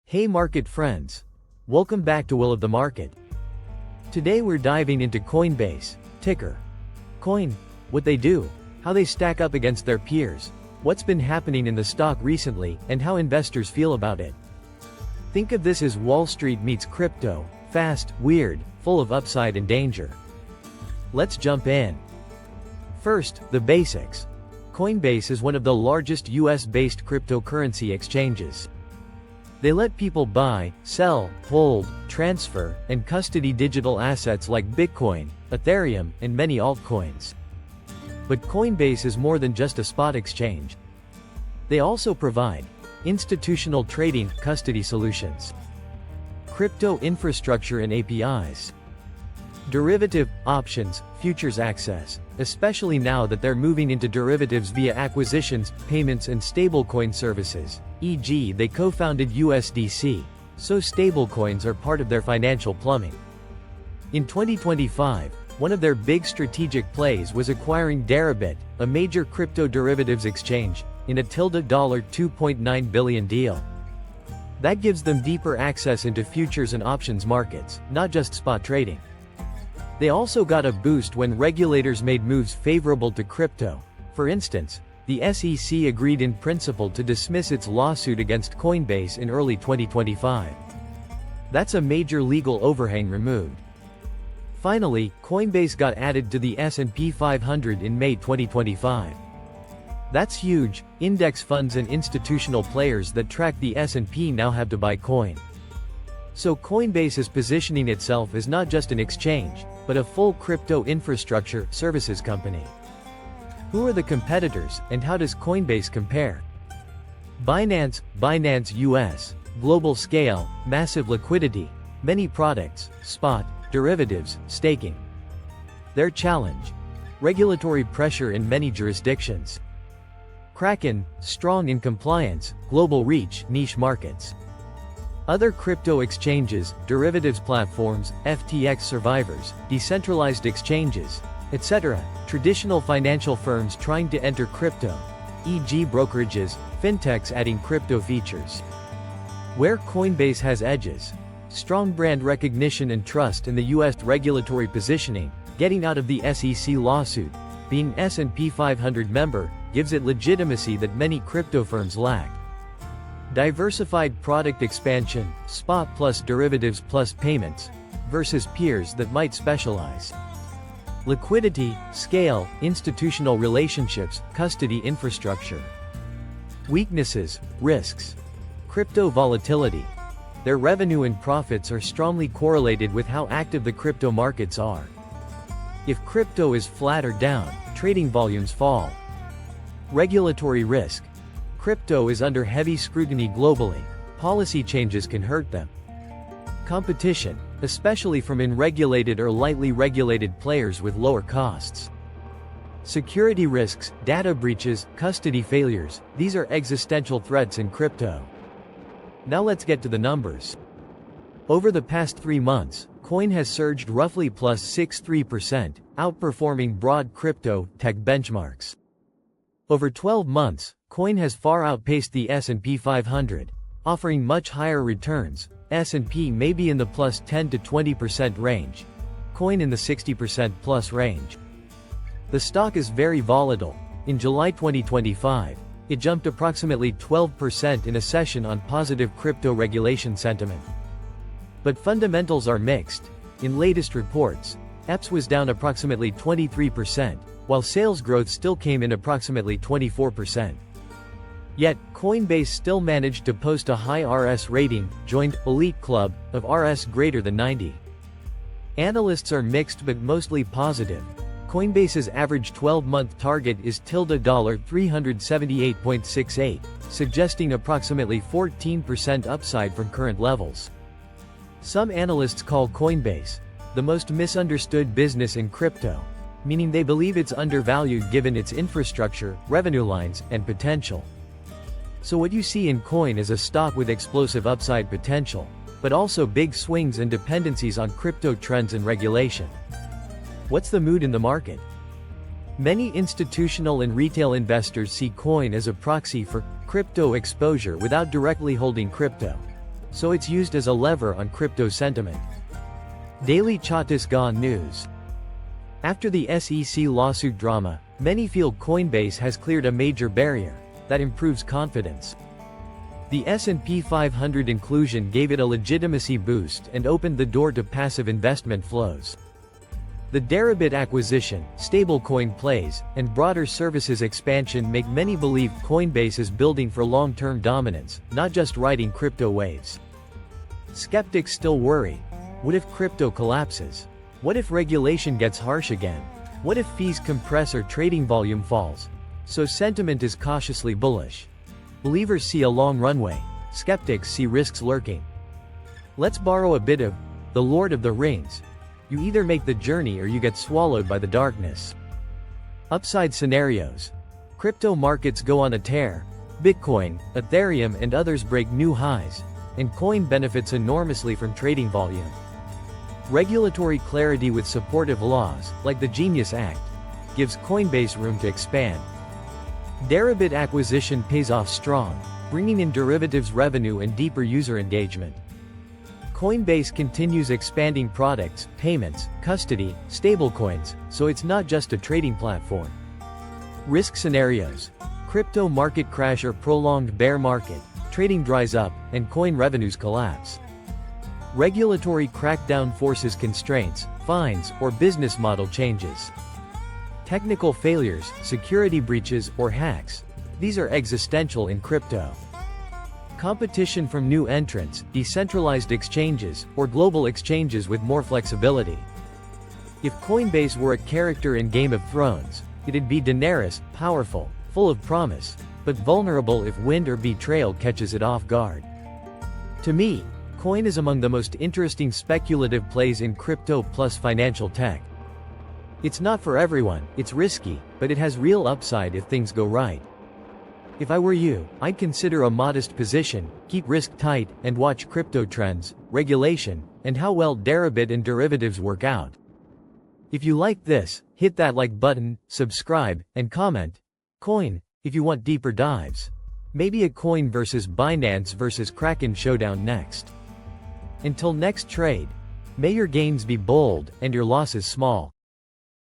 Hey market friends. Welcome back to Will of the Market. Today we're diving into Coinbase, ticker Coin, what they do, how they stack up against their peers, what's been happening in the stock recently, and how investors feel about it. Think of this as Wall Street meets crypto, fast, weird, full of upside and danger. Let's jump in. First, the basics. Coinbase is one of the largest US-based cryptocurrency exchanges. They let people buy, sell, hold, transfer, and custody digital assets like Bitcoin, Ethereum, and many altcoins. But Coinbase is more than just a spot exchange. They also provide institutional trading, custody solutions, crypto infrastructure and APIs, derivative, options, futures access, especially now that they're moving into derivatives via acquisitions, payments and stablecoin services, e.g. they co-founded USDC, so stablecoins are part of their financial plumbing. In 2025, one of their big strategic plays was acquiring Deribit, a major crypto derivatives exchange, in a $2.9 billion deal. That gives them deeper access into futures and options markets, not just spot trading. They also got a boost when regulators made moves favorable to crypto. For instance, the SEC agreed in principle to dismiss its lawsuit against Coinbase in early 2025. That's a major legal overhang removed. Finally, Coinbase got added to the S&P 500 in May 2025. That's huge. Index funds and institutional players that track the S&P now have to buy coin. So Coinbase is positioning itself as not just an exchange, but a full crypto infrastructure services company. Who are the competitors, and how does Coinbase compare? Binance US, global scale, massive liquidity, many products, spot, derivatives, staking. Their challenge: regulatory pressure in many jurisdictions. Kraken, strong in compliance, global reach, niche markets. Other crypto exchanges, derivatives platforms, FTX survivors, decentralized exchanges, etc., traditional financial firms trying to enter crypto, e.g. brokerages, fintechs adding crypto features. Where Coinbase has edges: strong brand recognition and trust in the US regulatory positioning, getting out of the SEC lawsuit, being S&P 500 member, gives it legitimacy that many crypto firms lack. Diversified product expansion, spot plus derivatives plus payments, versus peers that might specialize. Liquidity, scale, institutional relationships, custody infrastructure. Weaknesses, risks. Crypto volatility. Their revenue and profits are strongly correlated with how active the crypto markets are. If crypto is flat or down, trading volumes fall. Regulatory risk. Crypto is under heavy scrutiny globally. Policy changes can hurt them. Competition, especially from unregulated or lightly regulated players with lower costs. Security risks, data breaches, custody failures, these are existential threats in crypto. Now let's get to the numbers. Over the past 3 months, Coin has surged roughly plus 63%, outperforming broad crypto tech benchmarks. Over 12 months, Coin has far outpaced the S&P 500, offering much higher returns. S&P may be in the plus 10 to 20% range, Coin in the 60% plus range. The stock is very volatile. In July 2025, it jumped approximately 12% in a session on positive crypto regulation sentiment. But fundamentals are mixed. In latest reports, EPS was down approximately 23%, while sales growth still came in approximately 24%. Yet, Coinbase still managed to post a high RS rating, joined elite club of RS greater than 90. Analysts are mixed but mostly positive. Coinbase's average 12-month target is $378.68, suggesting approximately 14% upside from current levels. Some analysts call Coinbase the most misunderstood business in crypto, meaning they believe it's undervalued given its infrastructure, revenue lines, and potential. So what you see in Coin is a stock with explosive upside potential, but also big swings and dependencies on crypto trends and regulation. What's the mood in the market? Many institutional and retail investors see Coin as a proxy for crypto exposure without directly holding crypto. so it's used as a lever on crypto sentiment. Daily Chhattisgarh News. After the SEC lawsuit drama, many feel Coinbase has cleared a major barrier that improves confidence. The S&P 500 inclusion gave it a legitimacy boost and opened the door to passive investment flows. The Deribit acquisition, stablecoin plays, and broader services expansion make many believe Coinbase is building for long-term dominance, not just riding crypto waves. Skeptics still worry. What if crypto collapses? What if regulation gets harsh again? What if fees compress or trading volume falls? So sentiment is cautiously bullish. Believers see a long runway. Skeptics see risks lurking. Let's borrow a bit of The Lord of the Rings. You either make the journey or you get swallowed by the darkness. Upside scenarios. Crypto markets go on a tear. Bitcoin, Ethereum and others break new highs, and coin benefits enormously from trading volume. Regulatory clarity with supportive laws, like the Genius Act, gives Coinbase room to expand. Deribit acquisition pays off strong, bringing in derivatives revenue and deeper user engagement. Coinbase continues expanding products, payments, custody, stablecoins, so it's not just a trading platform. Risk scenarios. Crypto market crash or prolonged bear market, trading dries up, and coin revenues collapse. Regulatory crackdown forces constraints, fines, or business model changes. Technical failures, security breaches, or hacks. These are existential in crypto. Competition from new entrants, decentralized exchanges, or global exchanges with more flexibility. If Coinbase were a character in Game of Thrones, it'd be Daenerys, powerful, full of promise, but vulnerable if wind or betrayal catches it off guard. To me, Coin is among the most interesting speculative plays in crypto plus financial tech. It's not for everyone, it's risky, but it has real upside if things go right. If I were you, I'd consider a modest position, keep risk tight, and watch crypto trends, regulation, and how well Deribit and derivatives work out. If you like this, hit that like button, subscribe, and comment. Coin, if you want deeper dives. Maybe a Coin versus Binance versus Kraken showdown next. Until next trade, may your gains be bold and your losses small.